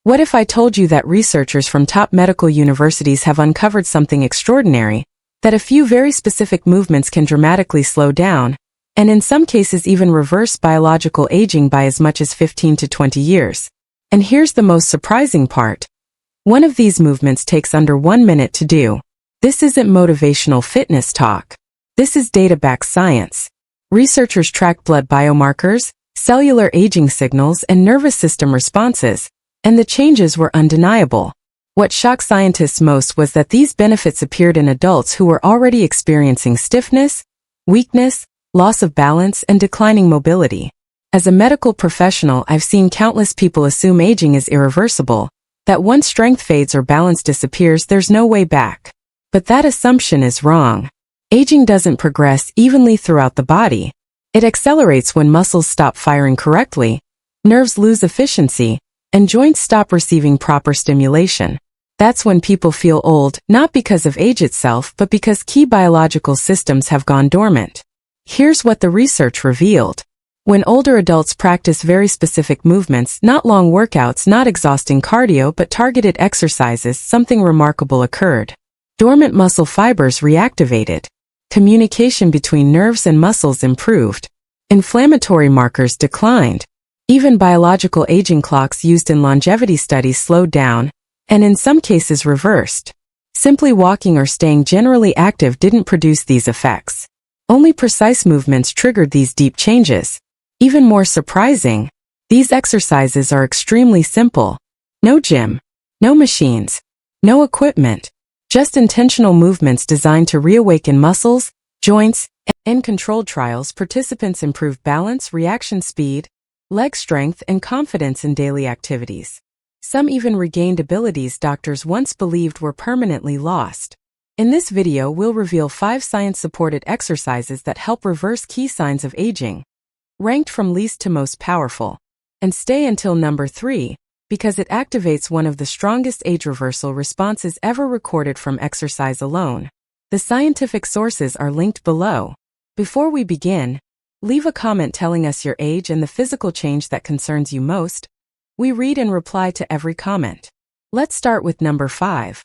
What if I told you that researchers from top medical universities have uncovered something extraordinary, that a few very specific movements can dramatically slow down, and in some cases even reverse biological aging by as much as 15 to 20 years? And here's the most surprising part. One of these movements takes under 1 minute to do. This isn't motivational fitness talk. This is data-backed science. Researchers track blood biomarkers, cellular aging signals, and nervous system responses, and the changes were undeniable. What shocked scientists most was that these benefits appeared in adults who were already experiencing stiffness, weakness, loss of balance, and declining mobility. As a medical professional, I've seen countless people assume aging is irreversible, that once strength fades or balance disappears, there's no way back. But that assumption is wrong. Aging doesn't progress evenly throughout the body. It accelerates when muscles stop firing correctly, nerves lose efficiency, and joints stop receiving proper stimulation. That's when people feel old, not because of age itself, but because key biological systems have gone dormant. Here's what the research revealed. When older adults practice very specific movements, not long workouts, not exhausting cardio, but targeted exercises, something remarkable occurred. Dormant muscle fibers reactivated. Communication between nerves and muscles improved. Inflammatory markers declined. Even biological aging clocks used in longevity studies slowed down, and in some cases reversed. Simply walking or staying generally active didn't produce these effects. Only precise movements triggered these deep changes. Even more surprising, these exercises are extremely simple. No gym, no machines, no equipment, just intentional movements designed to reawaken muscles, joints, and in controlled trials, participants improved balance, reaction speed, leg strength, and confidence in daily activities. Some even regained abilities doctors once believed were permanently lost. In this video, we'll reveal 5 science-supported exercises that help reverse key signs of aging, ranked from least to most powerful. And stay until number 3, because it activates one of the strongest age reversal responses ever recorded from exercise alone. The scientific sources are linked below. Before we begin, leave a comment telling us your age and the physical change that concerns you most. We read and reply to every comment. Let's start with number 5.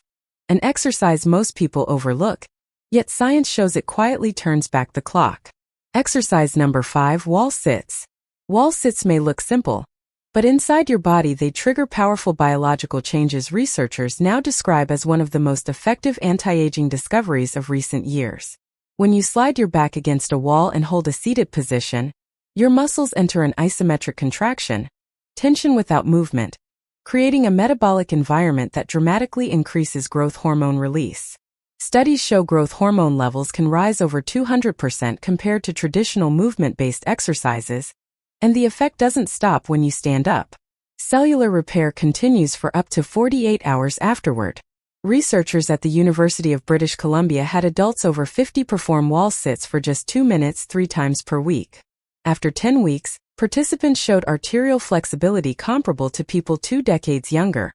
An exercise most people overlook, yet science shows it quietly turns back the clock. Exercise number 5, wall sits. Wall sits may look simple, but inside your body they trigger powerful biological changes researchers now describe as one of the most effective anti-aging discoveries of recent years. When you slide your back against a wall and hold a seated position, your muscles enter an isometric contraction, tension without movement, creating a metabolic environment that dramatically increases growth hormone release. Studies show growth hormone levels can rise over 200% compared to traditional movement-based exercises, and the effect doesn't stop when you stand up. Cellular repair continues for up to 48 hours afterward. Researchers at the University of British Columbia had adults over 50 perform wall sits for just 2 minutes 3 times per week. After 10 weeks, participants showed arterial flexibility comparable to people 2 decades younger,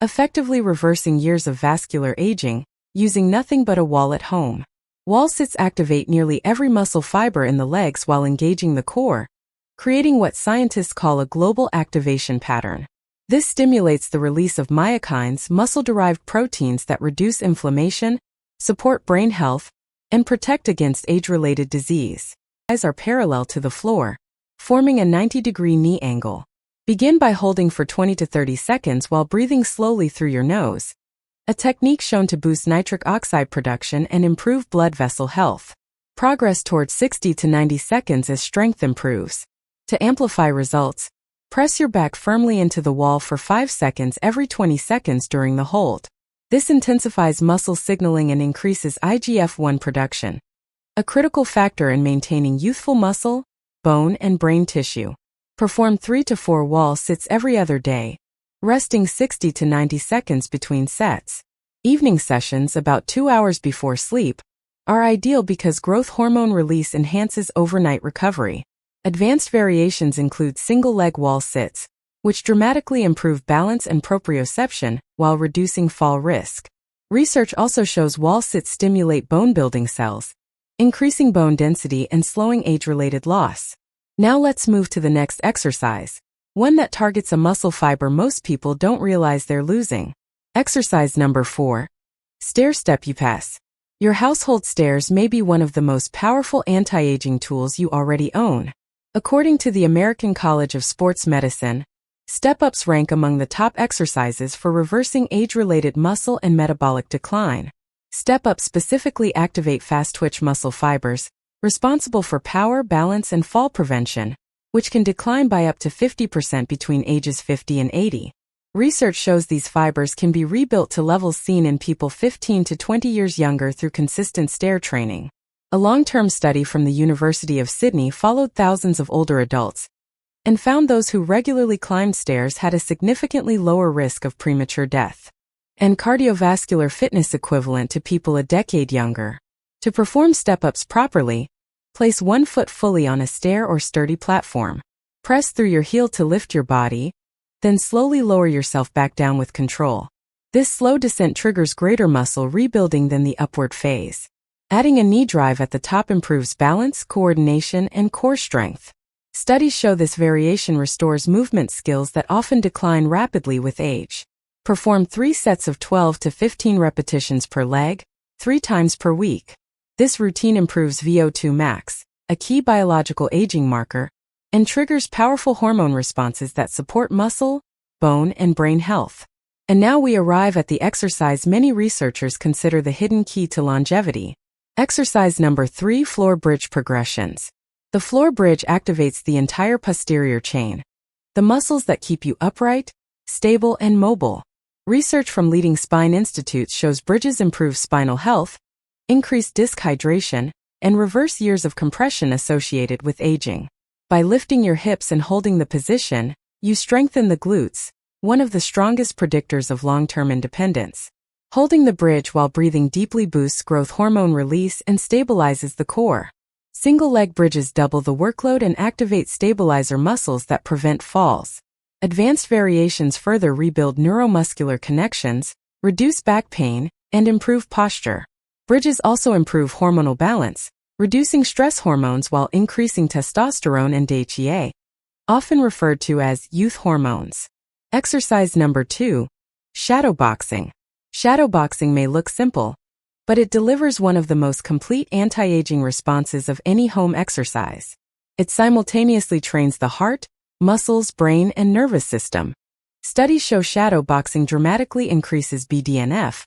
effectively reversing years of vascular aging, using nothing but a wall at home. Wall sits activate nearly every muscle fiber in the legs while engaging the core, creating what scientists call a global activation pattern. This stimulates the release of myokines, muscle-derived proteins that reduce inflammation, support brain health, and protect against age-related disease. Eyes are parallel to the floor, forming a 90-degree knee angle. Begin by holding for 20 to 30 seconds while breathing slowly through your nose, a technique shown to boost nitric oxide production and improve blood vessel health. Progress towards 60 to 90 seconds as strength improves. To amplify results, press your back firmly into the wall for 5 seconds every 20 seconds during the hold. This intensifies muscle signaling and increases IGF-1 production, a critical factor in maintaining youthful muscle, bone, and brain tissue. Perform 3 to 4 wall sits every other day, resting 60 to 90 seconds between sets. Evening sessions, about 2 hours before sleep, are ideal because growth hormone release enhances overnight recovery. Advanced variations include single-leg wall sits, which dramatically improve balance and proprioception while reducing fall risk. Research also shows wall sits stimulate bone-building cells, increasing bone density and slowing age-related loss. Now let's move to the next exercise, one that targets a muscle fiber most people don't realize they're losing. Exercise number 4. Stair step you pass. Your household stairs may be one of the most powerful anti-aging tools you already own. According to the American College of Sports Medicine, step-ups rank among the top exercises for reversing age-related muscle and metabolic decline. Step-ups specifically activate fast-twitch muscle fibers, responsible for power, balance, and fall prevention, which can decline by up to 50% between ages 50 and 80. Research shows these fibers can be rebuilt to levels seen in people 15 to 20 years younger through consistent stair training. A long-term study from the University of Sydney followed thousands of older adults and found those who regularly climbed stairs had a significantly lower risk of premature death and cardiovascular fitness equivalent to people a decade younger. To perform step-ups properly, place one foot fully on a stair or sturdy platform. Press through your heel to lift your body, then slowly lower yourself back down with control. This slow descent triggers greater muscle rebuilding than the upward phase. Adding a knee drive at the top improves balance, coordination, and core strength. Studies show this variation restores movement skills that often decline rapidly with age. Perform 3 sets of 12 to 15 repetitions per leg, 3 times per week. This routine improves VO2 max, a key biological aging marker, and triggers powerful hormone responses that support muscle, bone, and brain health. And now we arrive at the exercise many researchers consider the hidden key to longevity. Exercise number 3. Floor bridge progressions. The floor bridge activates the entire posterior chain, the muscles that keep you upright, stable, and mobile. Research from leading spine institutes shows bridges improve spinal health, increase disc hydration, and reverse years of compression associated with aging. By lifting your hips and holding the position, you strengthen the glutes, one of the strongest predictors of long-term independence. Holding the bridge while breathing deeply boosts growth hormone release and stabilizes the core. Single-leg bridges double the workload and activate stabilizer muscles that prevent falls. Advanced variations further rebuild neuromuscular connections, reduce back pain, and improve posture. Bridges also improve hormonal balance, reducing stress hormones while increasing testosterone and DHEA, often referred to as youth hormones. Exercise number 2. Shadowboxing. Shadowboxing may look simple, but it delivers one of the most complete anti-aging responses of any home exercise. It simultaneously trains the heart, muscles, brain, and nervous system. Studies show shadowboxing dramatically increases BDNF,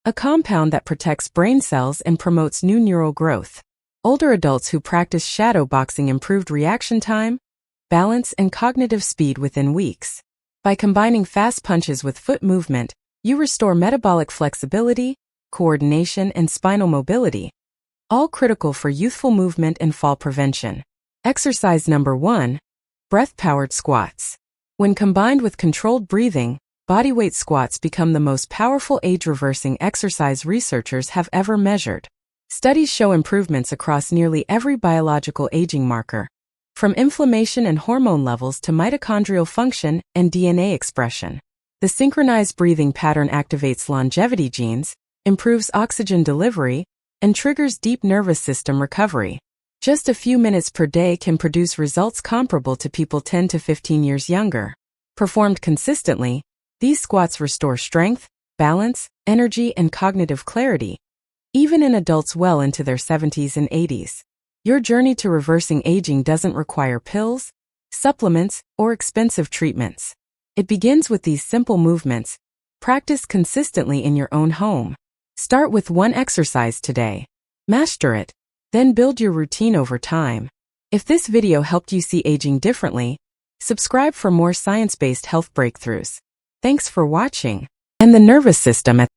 a compound that protects brain cells and promotes new neural growth. Older adults who practice shadowboxing improved reaction time, balance, and cognitive speed within weeks. By combining fast punches with foot movement, you restore metabolic flexibility, coordination, and spinal mobility, all critical for youthful movement and fall prevention. Exercise number 1. Breath-powered squats. When combined with controlled breathing, bodyweight squats become the most powerful age-reversing exercise researchers have ever measured. Studies show improvements across nearly every biological aging marker, from inflammation and hormone levels to mitochondrial function and DNA expression. The synchronized breathing pattern activates longevity genes, improves oxygen delivery, and triggers deep nervous system recovery. Just a few minutes per day can produce results comparable to people 10 to 15 years younger. Performed consistently, these squats restore strength, balance, energy, and cognitive clarity, even in adults well into their 70s and 80s. Your journey to reversing aging doesn't require pills, supplements, or expensive treatments. It begins with these simple movements, practiced consistently in your own home. Start with one exercise today. Master it, then build your routine over time. If this video helped you see aging differently, subscribe for more science-based health breakthroughs. Thanks for watching. And the nervous system at